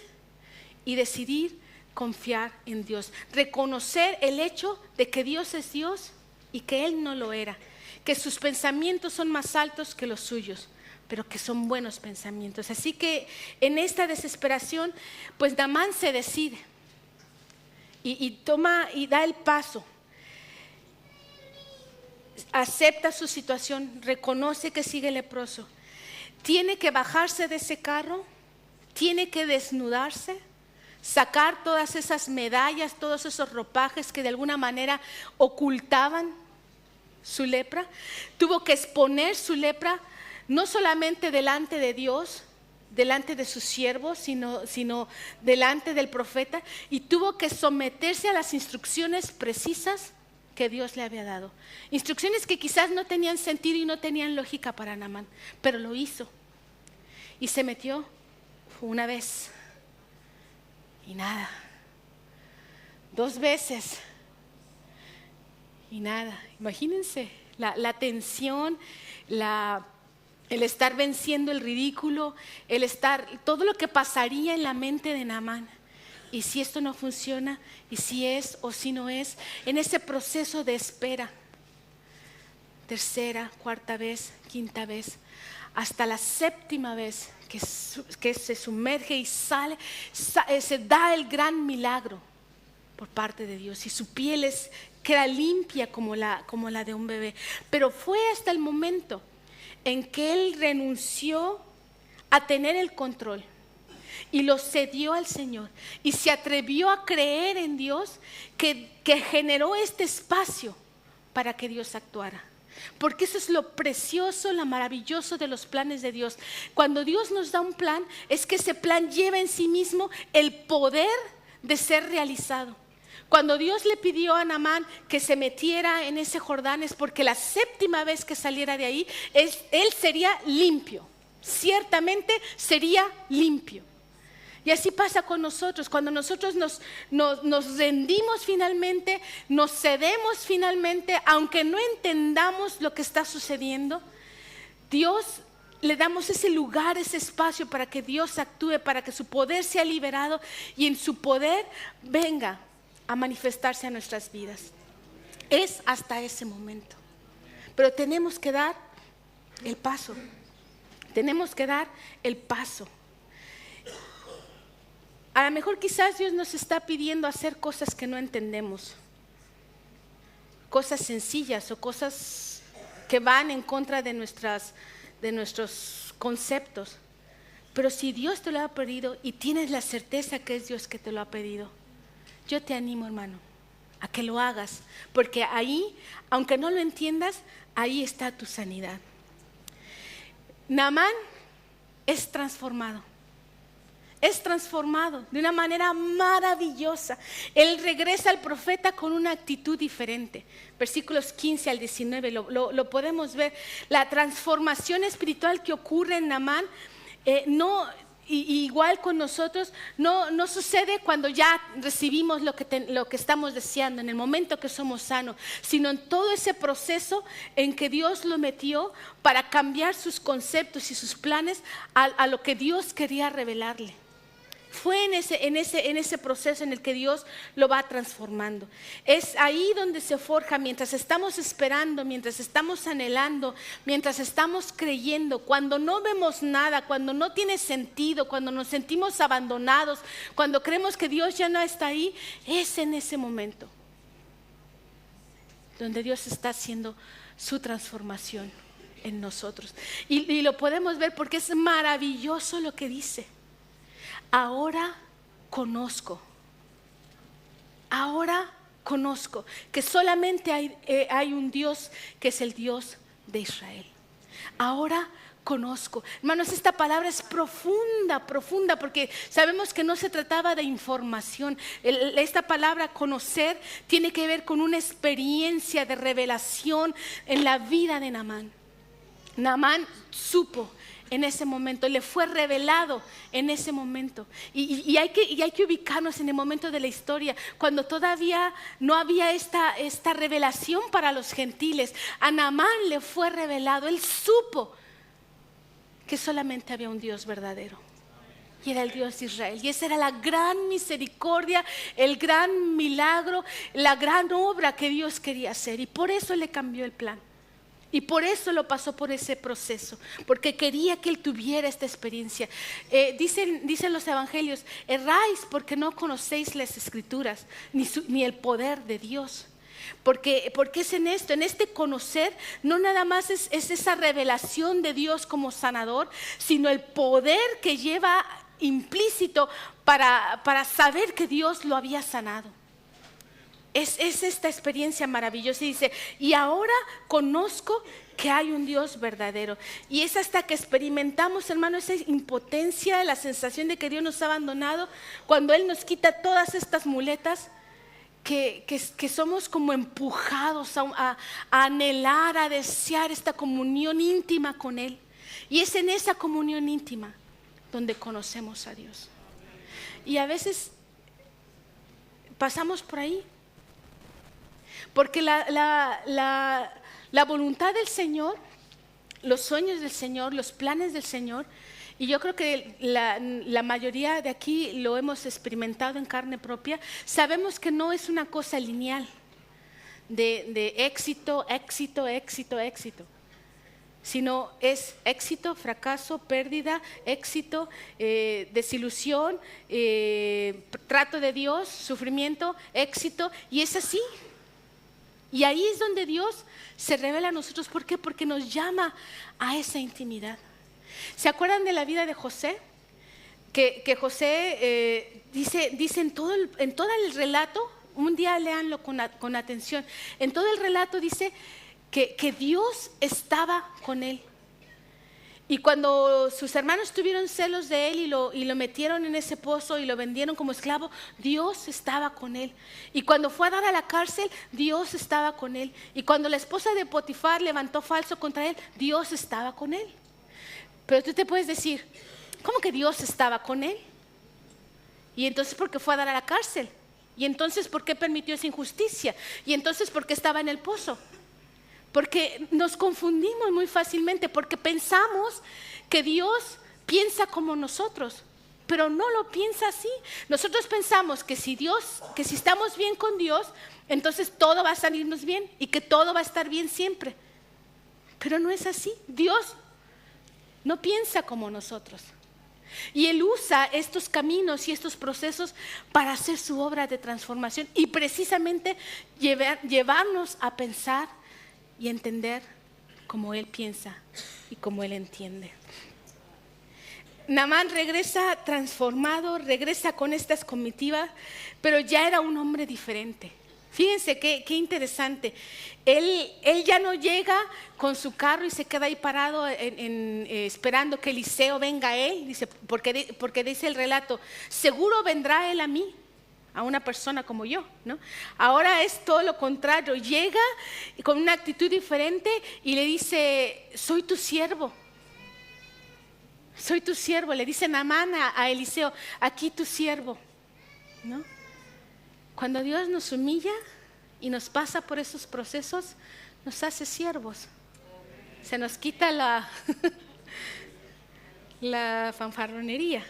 y decidir confiar en Dios, reconocer el hecho de que Dios es Dios y que él no lo era, que sus pensamientos son más altos que los suyos, pero que son buenos pensamientos. Así que en esta desesperación, pues Naamán se decide y toma y da el paso. Acepta su situación, reconoce que sigue leproso. Tiene que bajarse de ese carro, tiene que desnudarse, sacar todas esas medallas, todos esos ropajes que de alguna manera ocultaban su lepra. Tuvo que exponer su lepra no solamente delante de Dios, delante de sus siervos, sino delante del profeta, y tuvo que someterse a las instrucciones precisas que Dios le había dado. Instrucciones que quizás no tenían sentido y no tenían lógica para Naamán, pero lo hizo. Y se metió una vez y nada, 2 veces y nada. Imagínense la tensión, el estar venciendo el ridículo, todo lo que pasaría en la mente de Naamán. Y si esto no funciona, y si es o si no es, en ese proceso de espera, 3ª, 4ª vez, 5ª vez, hasta la 7ª vez que se sumerge y sale, se da el gran milagro por parte de Dios, y su piel queda limpia como la de un bebé. Pero fue hasta el momento en que él renunció a tener el control y lo cedió al Señor y se atrevió a creer en Dios, que generó este espacio para que Dios actuara. Porque eso es lo precioso, lo maravilloso de los planes de Dios. Cuando Dios nos da un plan, es que ese plan lleva en sí mismo el poder de ser realizado. Cuando Dios le pidió a Naamán que se metiera en ese Jordán, es porque la 7ª vez que saliera de ahí, él sería limpio. Ciertamente sería limpio. Y así pasa con nosotros. Cuando nosotros nos rendimos finalmente, nos cedemos finalmente, aunque no entendamos lo que está sucediendo, Dios le damos ese lugar, ese espacio para que Dios actúe, para que su poder sea liberado y en su poder venga a manifestarse a nuestras vidas. Es hasta ese momento. Pero tenemos que dar el paso. Tenemos que dar el paso. A lo mejor quizás Dios nos está pidiendo hacer cosas que no entendemos. Cosas sencillas o cosas que van en contra de nuestros conceptos. Pero si Dios te lo ha pedido y tienes la certeza que es Dios que te lo ha pedido, yo te animo, hermano, a que lo hagas. Porque ahí, aunque no lo entiendas, ahí está tu sanidad. Naamán es transformado. Es transformado de una manera maravillosa. Él regresa al profeta con una actitud diferente. Versículos 15 al 19 lo podemos ver. La transformación espiritual que ocurre en Naamán, igual con nosotros, no sucede cuando ya recibimos lo que estamos deseando, en el momento que somos sanos, sino en todo ese proceso en que Dios lo metió para cambiar sus conceptos y sus planes a lo que Dios quería revelarle. Fue en ese proceso en el que Dios lo va transformando. Es ahí donde se forja, mientras estamos esperando, mientras estamos anhelando, mientras estamos creyendo, cuando no vemos nada, cuando no tiene sentido, cuando nos sentimos abandonados, cuando creemos que Dios ya no está ahí, es en ese momento donde Dios está haciendo su transformación en nosotros. Y lo podemos ver porque es maravilloso lo que dice. Ahora conozco que solamente hay un Dios que es el Dios de Israel. Ahora conozco. Hermanos, esta palabra es profunda, porque sabemos que no se trataba de información. Esta palabra conocer tiene que ver con una experiencia de revelación en la vida de Naamán. Naamán supo en ese momento, le fue revelado en ese momento. Y hay que ubicarnos en el momento de la historia, cuando todavía no había esta revelación para los gentiles. A Naamán le fue revelado, él supo que solamente había un Dios verdadero. Y era el Dios de Israel. Y esa era la gran misericordia, el gran milagro, la gran obra que Dios quería hacer. Y por eso le cambió el plan. Y por eso lo pasó por ese proceso, porque quería que él tuviera esta experiencia. Dicen los evangelios: erráis porque no conocéis las escrituras, ni el poder de Dios. Porque es en este conocer, no nada más es esa revelación de Dios como sanador, sino el poder que lleva implícito para saber que Dios lo había sanado. Es esta experiencia maravillosa. Y dice: y ahora conozco que hay un Dios verdadero. Y es hasta que experimentamos, hermano, esa impotencia, la sensación de que Dios nos ha abandonado, cuando Él nos quita todas estas muletas, que somos como empujados a anhelar, a desear esta comunión íntima con Él. Y es en esa comunión íntima donde conocemos a Dios. Y a veces pasamos por ahí, porque la voluntad del Señor, los sueños del Señor, los planes del Señor, y yo creo que la mayoría de aquí lo hemos experimentado en carne propia, sabemos que no es una cosa lineal de éxito, sino es éxito, fracaso, pérdida, éxito, desilusión, trato de Dios, sufrimiento, éxito, y es así. Y ahí es donde Dios se revela a nosotros. ¿Por qué? Porque nos llama a esa intimidad. ¿Se acuerdan de la vida de José? Que José dice en todo el relato, un día léanlo con atención, en todo el relato dice que Dios estaba con él. Y cuando sus hermanos tuvieron celos de él y lo metieron en ese pozo y lo vendieron como esclavo, Dios estaba con él. Y cuando fue a dar a la cárcel, Dios estaba con él. Y cuando la esposa de Potifar levantó falso contra él, Dios estaba con él. Pero tú te puedes decir, ¿cómo que Dios estaba con él? Y entonces, ¿por qué fue a dar a la cárcel? Y entonces, ¿por qué permitió esa injusticia? Y entonces, ¿por qué estaba en el pozo? Porque nos confundimos muy fácilmente, porque pensamos que Dios piensa como nosotros, pero no lo piensa así. Nosotros pensamos que si estamos bien con Dios, entonces todo va a salirnos bien y que todo va a estar bien siempre. Pero no es así. Dios no piensa como nosotros. Y Él usa estos caminos y estos procesos para hacer su obra de transformación y precisamente llevarnos a pensar y entender como Él piensa y como Él entiende. Naamán regresa transformado, regresa con estas comitivas, pero ya era un hombre diferente. Fíjense qué interesante. Él ya no llega con su carro y se queda ahí parado esperando que Eliseo venga a él, dice, porque dice el relato, seguro vendrá él a mí, a una persona como yo, ¿no? Ahora es todo lo contrario, llega con una actitud diferente y le dice, soy tu siervo, le dice Naamán a Eliseo, aquí tu siervo, ¿no? Cuando Dios nos humilla y nos pasa por esos procesos, nos hace siervos, se nos quita la fanfarronería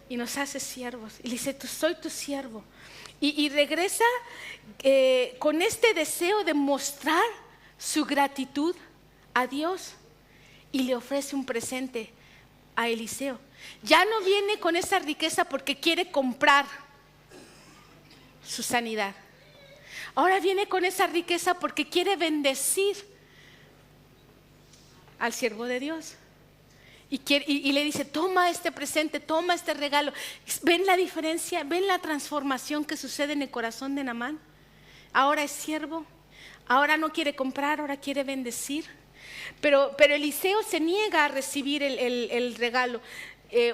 y nos hace siervos. Y le dice, soy tu siervo. Y regresa con este deseo de mostrar su gratitud a Dios y le ofrece un presente a Eliseo. Ya no viene con esa riqueza porque quiere comprar su sanidad. Ahora viene con esa riqueza porque quiere bendecir al siervo de Dios. Y le dice, toma este presente, toma este regalo. ¿Ven la diferencia? ¿Ven la transformación que sucede en el corazón de Naamán? Ahora es siervo, ahora no quiere comprar, ahora quiere bendecir. Pero Eliseo se niega a recibir el regalo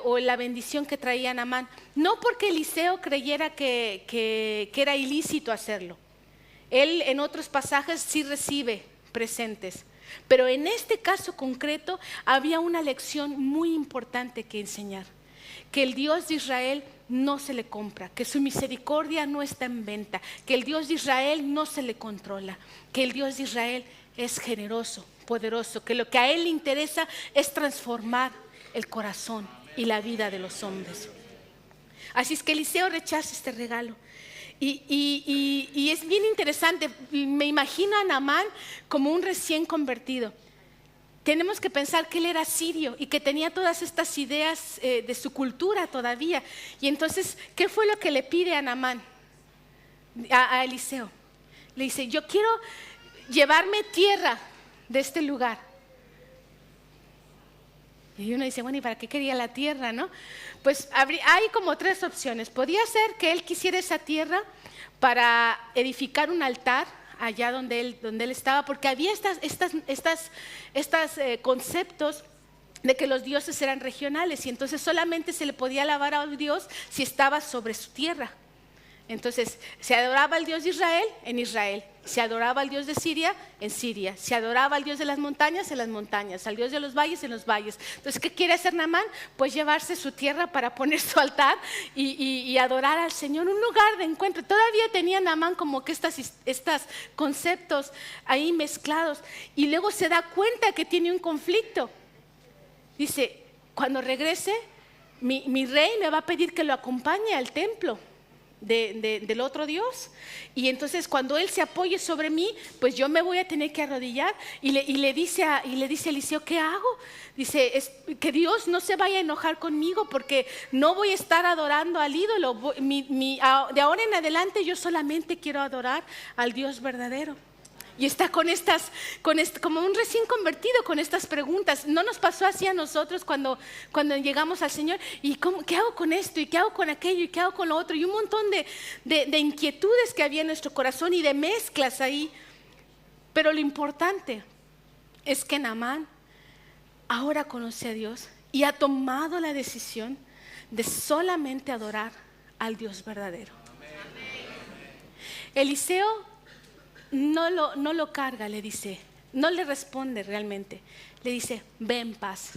o la bendición que traía Naamán. No porque Eliseo creyera que era ilícito hacerlo. Él en otros pasajes sí recibe presentes. Pero en este caso concreto había una lección muy importante que enseñar. Que el Dios de Israel no se le compra, que su misericordia no está en venta, que el Dios de Israel no se le controla, que el Dios de Israel es generoso, poderoso, que lo que a Él le interesa es transformar el corazón y la vida de los hombres. Así es que Eliseo rechaza este regalo. Y es bien interesante, me imagino a Naamán como un recién convertido. Tenemos que pensar que él era sirio y que tenía todas estas ideas de su cultura todavía. Y entonces, ¿qué fue lo que le pide a Naamán, a Eliseo? Le dice, yo quiero llevarme tierra de este lugar. Y uno dice, bueno, ¿y para qué quería la tierra, no? Pues hay como tres opciones. Podía ser que él quisiera esa tierra para edificar un altar allá donde él estaba, porque había estos conceptos de que los dioses eran regionales y entonces solamente se le podía alabar a un dios si estaba sobre su tierra. Entonces, se adoraba al Dios de Israel en Israel, se adoraba al Dios de Siria en Siria, se adoraba al Dios de las montañas en las montañas, al Dios de los valles en los valles. Entonces, ¿qué quiere hacer Naamán? Pues llevarse su tierra para poner su altar y adorar al Señor, un lugar de encuentro. Todavía tenía Naamán como que estos conceptos ahí mezclados y luego se da cuenta que tiene un conflicto. Dice, cuando regrese, mi rey me va a pedir que lo acompañe al templo del otro Dios, y entonces cuando él se apoye sobre mí, pues yo me voy a tener que arrodillar. Y le dice a Eliseo, ¿qué hago? Dice, que Dios no se vaya a enojar conmigo porque no voy a estar adorando al ídolo. De ahora en adelante yo solamente quiero adorar al Dios verdadero. Y está como un recién convertido con estas preguntas. ¿No nos pasó así a nosotros cuando llegamos al Señor? ¿Y qué hago con esto? ¿Y qué hago con aquello? ¿Y qué hago con lo otro? Y un montón de inquietudes que había en nuestro corazón y de mezclas ahí. Pero lo importante es que Naamán ahora conoce a Dios y ha tomado la decisión de solamente adorar al Dios verdadero. Eliseo no lo carga, le dice, no le responde realmente, le dice, ve en paz.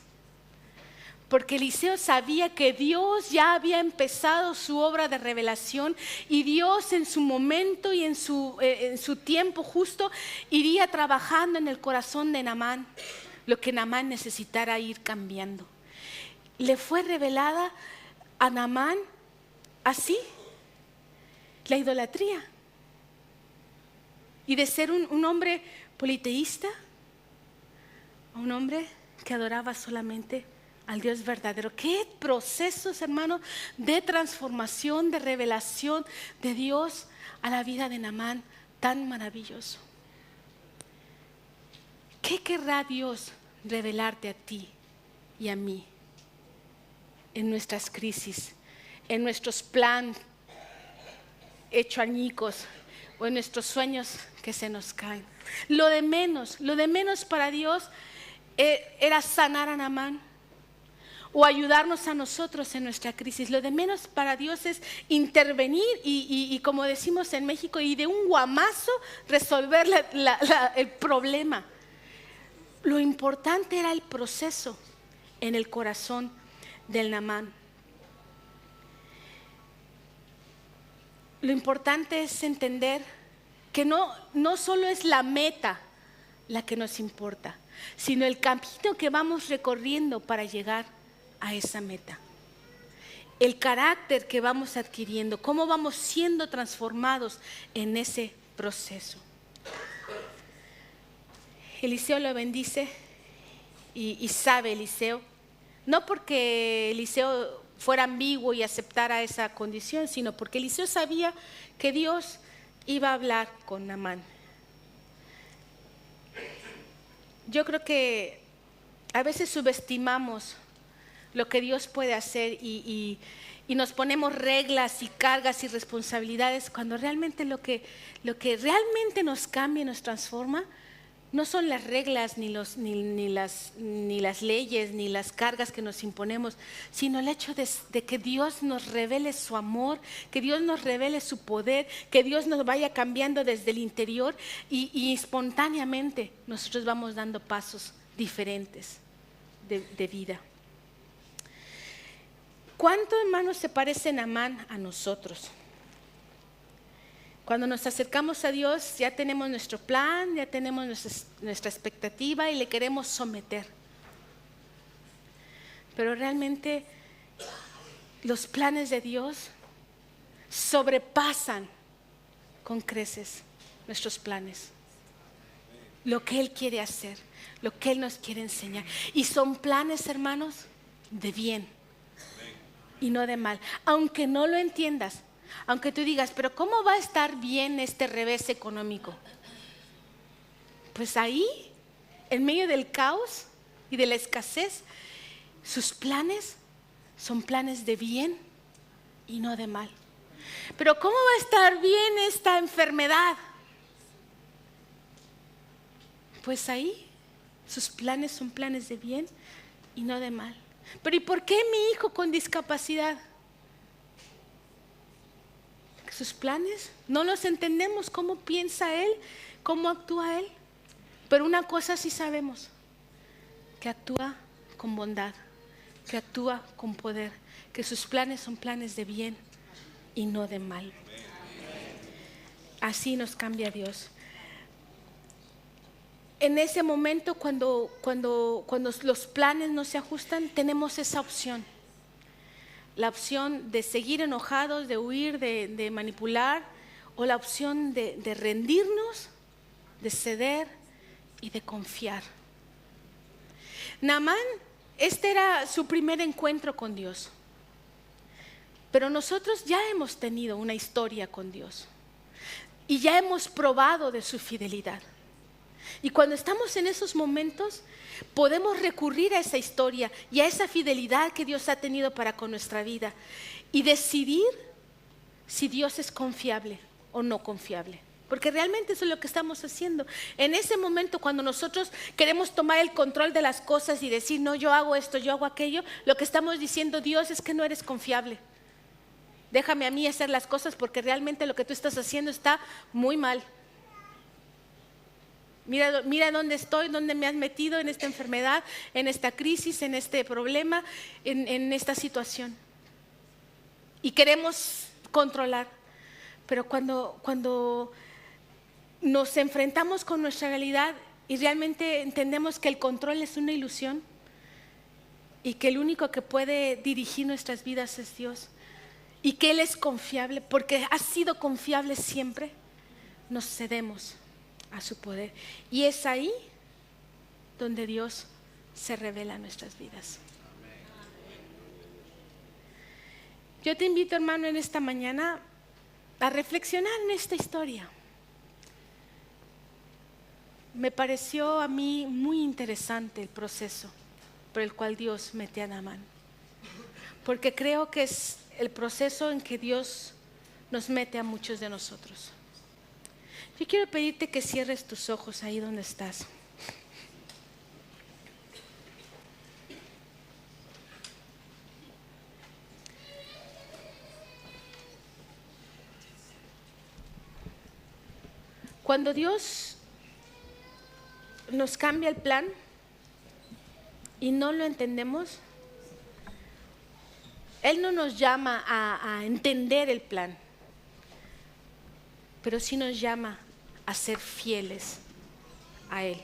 Porque Eliseo sabía que Dios ya había empezado su obra de revelación y Dios en su momento y en su tiempo justo iría trabajando en el corazón de Naamán, lo que Naamán necesitara ir cambiando. Le fue revelada a Naamán así la idolatría. Y de ser un hombre politeísta a un hombre que adoraba solamente al Dios verdadero. Qué procesos, hermano, de transformación, de revelación de Dios a la vida de Naamán, tan maravilloso. ¿Qué querrá Dios revelarte a ti y a mí en nuestras crisis, en nuestros planes hecho añicos o en nuestros sueños que se nos caen? Lo de menos para Dios era sanar a Naamán o ayudarnos a nosotros en nuestra crisis. Lo de menos para Dios es intervenir y como decimos en México, y de un guamazo resolver el problema. Lo importante era el proceso en el corazón del Naamán. Lo importante es entender que no solo es la meta la que nos importa, sino el camino que vamos recorriendo para llegar a esa meta. El carácter que vamos adquiriendo, cómo vamos siendo transformados en ese proceso. Eliseo lo bendice y sabe Eliseo, no porque Eliseo fuera ambiguo y aceptara esa condición, sino porque Eliseo sabía que Dios iba a hablar con Naamán. Yo creo que a veces subestimamos lo que Dios puede hacer y nos ponemos reglas y cargas y responsabilidades cuando realmente lo que realmente nos cambia y nos transforma no son las reglas ni las leyes ni las cargas que nos imponemos, sino el hecho de que Dios nos revele su amor, que Dios nos revele su poder, que Dios nos vaya cambiando desde el interior y espontáneamente nosotros vamos dando pasos diferentes de vida. ¿Cuánto, hermanos, se parece Naamán a nosotros? Cuando nos acercamos a Dios ya tenemos nuestro plan, ya tenemos nuestra expectativa y le queremos someter. Pero realmente los planes de Dios sobrepasan con creces nuestros planes. Lo que Él quiere hacer, lo que Él nos quiere enseñar. Y son planes, hermanos, de bien y no de mal. Aunque no lo entiendas, aunque tú digas, pero ¿cómo va a estar bien este revés económico? Pues ahí, en medio del caos y de la escasez, sus planes son planes de bien y no de mal. Pero ¿cómo va a estar bien esta enfermedad? Pues ahí, sus planes son planes de bien y no de mal. Pero ¿y por qué mi hijo con discapacidad? Sus planes no los entendemos, cómo piensa Él, cómo actúa Él. Pero una cosa sí sabemos, que actúa con bondad, que actúa con poder, que sus planes son planes de bien y no de mal. Así nos cambia Dios. En ese momento cuando los planes no se ajustan, tenemos esa opción. La opción de seguir enojados, de huir, de manipular, o la opción de rendirnos, de ceder y de confiar. Naamán, este era su primer encuentro con Dios. Pero nosotros ya hemos tenido una historia con Dios y ya hemos probado de su fidelidad. Y cuando estamos en esos momentos, podemos recurrir a esa historia y a esa fidelidad que Dios ha tenido para con nuestra vida y decidir si Dios es confiable o no confiable. Porque realmente eso es lo que estamos haciendo. En ese momento, cuando nosotros queremos tomar el control de las cosas y decir, no, yo hago esto, yo hago aquello, lo que estamos diciendo, Dios, es que no eres confiable. Déjame a mí hacer las cosas porque realmente lo que tú estás haciendo está muy mal. Mira dónde estoy, dónde me has metido en esta enfermedad, en esta crisis, en este problema, en esta situación. Y queremos controlar. Pero cuando nos enfrentamos con nuestra realidad y realmente entendemos que el control es una ilusión y que el único que puede dirigir nuestras vidas es Dios y que Él es confiable porque ha sido confiable siempre, nos cedemos a su poder. Y es ahí donde Dios se revela en nuestras vidas. Yo te invito, hermano, en esta mañana a reflexionar en esta historia. Me pareció a mí muy interesante el proceso por el cual Dios mete a Naamán, porque creo que es el proceso en que Dios nos mete a muchos de nosotros. Yo quiero pedirte que cierres tus ojos ahí donde estás. Cuando Dios nos cambia el plan y no lo entendemos, Él no nos llama a entender el plan, pero sí nos llama a ser fieles a Él.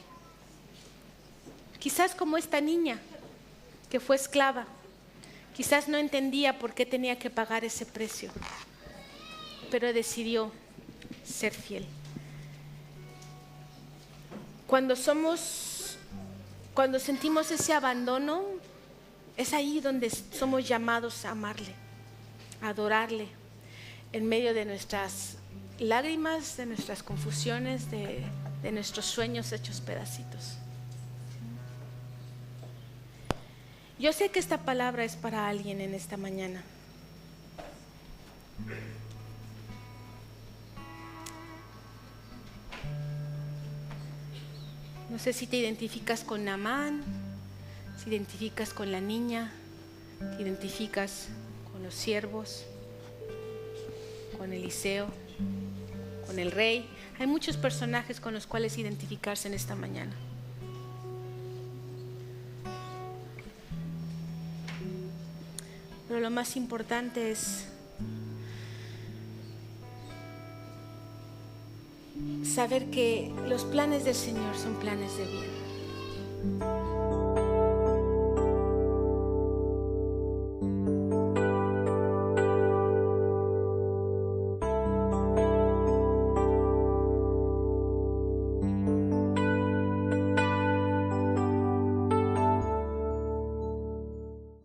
Quizás como esta niña que fue esclava, quizás no entendía por qué tenía que pagar ese precio, pero decidió ser fiel. Cuando sentimos ese abandono, es ahí donde somos llamados a amarle, a adorarle, en medio de nuestras lágrimas, de nuestras confusiones, de nuestros sueños hechos pedacitos. Yo sé que esta palabra es para alguien en esta mañana. No sé si te identificas con Naamán, si identificas con la niña, te identificas con los siervos, con Eliseo, con el rey. Hay muchos personajes con los cuales identificarse en esta mañana. Pero lo más importante es saber que los planes del Señor son planes de bien.